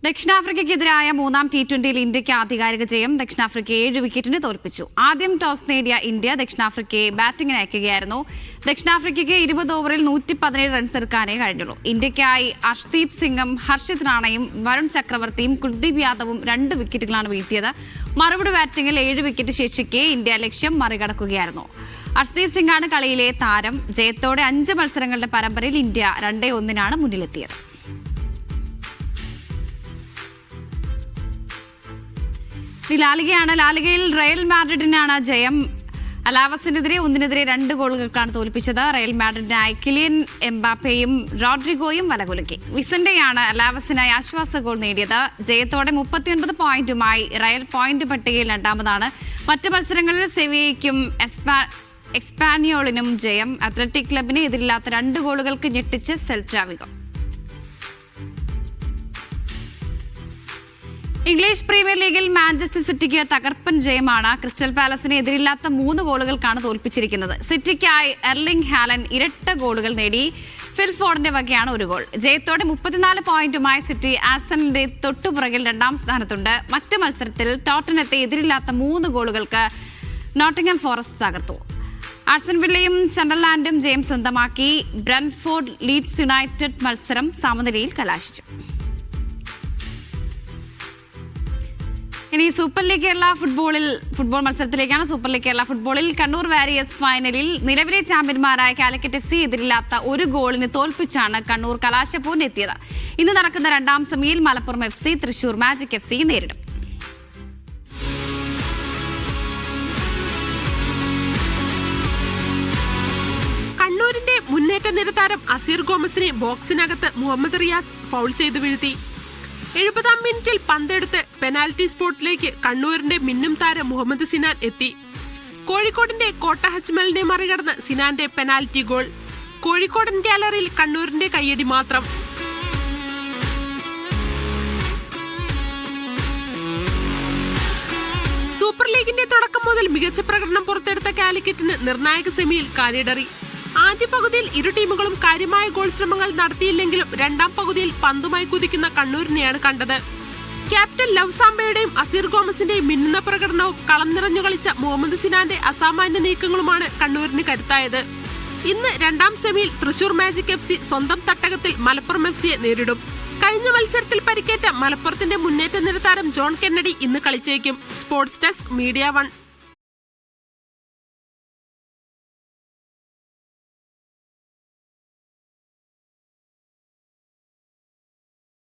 ദക്ഷിണാഫ്രിക്കയ്ക്കെതിരായ മൂന്നാം T20 ഇന്ത്യയ്ക്ക് ആധികാരിക ജയം. ദക്ഷിണാഫ്രിക്കയെ 7 വിക്കറ്റിന് തോൽപ്പിച്ചു. ആദ്യം ടോസ് നേടിയ ഇന്ത്യ ദക്ഷിണാഫ്രിക്കയെ ബാറ്റിംഗിന് അയക്കുകയായിരുന്നു. ദക്ഷിണാഫ്രിക്കയ്ക്ക് 20 ഓവറിൽ 117 റൺസ് എടുക്കാനേ കഴിഞ്ഞുള്ളൂ. ഇന്ത്യയ്ക്കായി അർഷ്ദീപ് സിംഗും ഹർഷിത് റാണയും വരുൺ ചക്രവർത്തിയും കുൽദീപ് യാദവും 2 വിക്കറ്റുകളാണ് വീഴ്ത്തിയത്. മറുപടി ബാറ്റിംഗിൽ 7 വിക്കറ്റ് ശേഷിക്കെ ഇന്ത്യ ലക്ഷ്യം മറികടക്കുകയായിരുന്നു. അർഷ്ദീപ് സിംഗാണ് കളിയിലെ താരം. ജയത്തോടെ 5 മത്സരങ്ങളുടെ പരമ്പരയിൽ ഇന്ത്യ 2-1 മുന്നിലെത്തിയത്. ലാലിഗയിൽ റയൽ മാഡ്രിഡിനാണ് ജയം. അലാവസിനെതിരെ 1-2 ഗോളുകൾക്കാണ് തോൽപ്പിച്ചത്. Real മാഡ്രിഡിനായി Kylian എംബാപ്പയും റോഡ്രിഗോയും വലകുലുക്കി. വിസന്റെയാണ് അലാവസിനായി ആശ്വാസ ഗോൾ നേടിയത്. ജയത്തോടെ 39 പോയിന്റുമായി റയൽ പോയിന്റ് പട്ടികയിൽ രണ്ടാമതാണ്. മറ്റ് മത്സരങ്ങളിൽ സെവിയയ്ക്കും എസ്പാനിയോളിനും ജയം. അത്ലറ്റിക് ക്ലബിന് എതിരില്ലാത്ത 2 ഗോളുകൾക്ക് ഞെട്ടിച്ച് സെൽറ്റ വിഗോ. ഇംഗ്ലീഷ് പ്രീമിയർ ലീഗിൽ മാഞ്ചസ്റ്റർ സിറ്റിക്ക് തകർപ്പൻ ജയമാണ്. ക്രിസ്റ്റൽ പാലസിന് എതിരില്ലാത്ത 3 ഗോളുകൾക്കാണ് തോൽപ്പിച്ചിരിക്കുന്നത്. സിറ്റിക്കായി എർലിംഗ് ഹാലൻ ഇരട്ട ഗോളുകൾ നേടി. ഫിൽ ഫോർഡിന്റെ വകയാണ് 1 ഗോൾ. ജയത്തോടെ 34 പോയിന്റുമായി സിറ്റി ആഴ്സണലിന്റെ തൊട്ടുപുറകിൽ 2ാം സ്ഥാനത്തുണ്ട്. മറ്റ് മത്സരത്തിൽ ടോട്ടനത്തെ എതിരില്ലാത്ത 3 ഗോളുകൾക്ക് നോട്ടിംഗ്ഹാം ഫോറസ്റ്റ് തകർത്തു. ആസ്റ്റൺ വില്ലയും സണ്ടർലാൻഡും ജയം സ്വന്തമാക്കി. ബ്രെൻഫോർഡ് ലീഡ്സ് യുണൈറ്റഡ് മത്സരം സമനിലയിൽ കലാശിച്ചു. ഇനി സൂപ്പർ ലീഗ് കേരള ഫുട്ബോൾ മത്സരത്തിലേക്കാണ്. സൂപ്പർ ലീഗ് കേരള ഫുട്ബോളിൽ കണ്ണൂർ വാരിയേഴ്സ് ഫൈനലിൽ നിലവിലെ ചാമ്പ്യന്മാരായ കാലിക്കറ്റ് FC എതിരില്ലാത്ത 1 ഗോളിന് തോൽപ്പിച്ചാണ് കണ്ണൂർ കലാശപ്പോരിനെത്തിയത്. ഇന്ന് നടക്കുന്ന 2ാം സെമിയിൽ Malappuram FC Thrissur magic FC നേരിടും. കണ്ണൂരിന്റെ മുന്നേറ്റ നിരതാരം അസീർ ഗോമസിനെ ബോക്സിനകത്ത് മുഹമ്മദ് റിയാസ് ഫൗൾ ചെയ്ത് വീഴ്ത്തി. 70ാം മിനിറ്റിൽ പന്തെടുത്ത് പെനാൽറ്റി സ്പോട്ടിലേക്ക് കണ്ണൂരിന്റെ മിന്നും താരം മുഹമ്മദ് സിനാൻ എത്തി. കോഴിക്കോടിന്റെ കോട്ട ഹജ്മലിനെ മറികടന്ന് സിനാന്റെ പെനാൽറ്റി ഗോൾ. കോഴിക്കോടൻ ഗാലറിയിൽ കണ്ണൂരിന്റെ കയ്യടി മാത്രം. സൂപ്പർ ലീഗിന്റെ തുടക്കം മുതൽ മികച്ച പ്രകടനം പുറത്തെടുത്ത കാലിക്കറ്റിന് നിർണായക സെമിയിൽ കാലിടറി. ആദ്യ പകുതിയിൽ ഇരു ടീമുകളും കാര്യമായ ഗോൾ ശ്രമങ്ങൾ നടത്തിയില്ലെങ്കിലും 2ാം പകുതിയിൽ പന്തുമായി കുതിക്കുന്ന കണ്ണൂരിനെയാണ് കണ്ടത്. ക്യാപ്റ്റൻ ലവ് സാംബയുടെയും അസീർ ഗോമസിന്റെയും മിന്നുന്ന പ്രകടനവും കളം നിറഞ്ഞു കളിച്ച മുഹമ്മദ് സിനാന്റെ അസാമാന്യ നീക്കങ്ങളുമാണ് കണ്ണൂരിന് കരുത്തായത്. ഇന്ന് 2ാം സെമിയിൽ തൃശൂർ മാജിക് FC സ്വന്തം തട്ടകത്തിൽ മലപ്പുറം FCയെ നേരിടും. കഴിഞ്ഞ മത്സരത്തിൽ പരിക്കേറ്റ മലപ്പുറത്തിന്റെ മുന്നേറ്റ നിരതാരം ജോൺ കെന്നഡി ഇന്ന് കളിച്ചേക്കും. Sports desk, media 1.